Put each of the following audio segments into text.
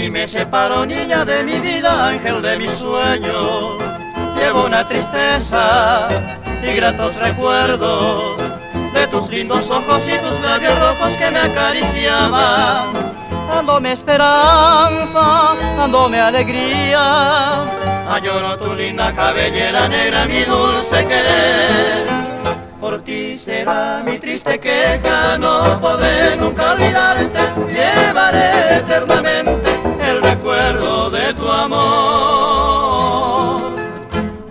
ti me separo, niña de mi vida, ángel de mis sueños. Llevo una tristeza y gratos recuerdos de tus lindos ojos y tus labios rojos que me acariciaban, dándome esperanza, dándome alegría. Añoro tu linda cabellera negra, mi dulce querer. Por ti será mi triste queja, no podré nunca olvidarte. Llevaré eternamente el recuerdo de tu amor.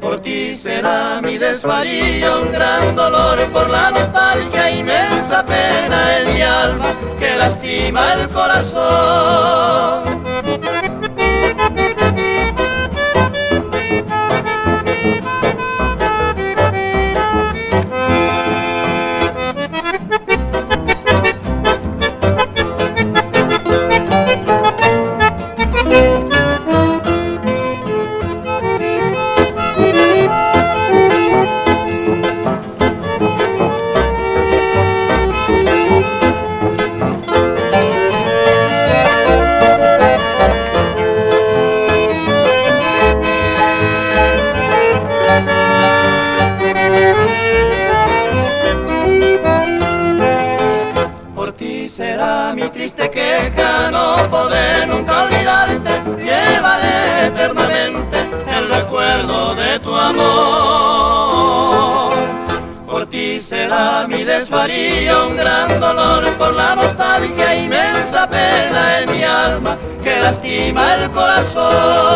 Por ti será mi desvarío, un gran dolor por la nostalgia, inmensa pena en mi alma que lastima el corazón. Será mi triste queja, no podré nunca olvidarte. Llevaré eternamente el recuerdo de tu amor. Por ti será mi desvarío, un gran dolor por la nostalgia, inmensa pena en mi alma que lastima el corazón.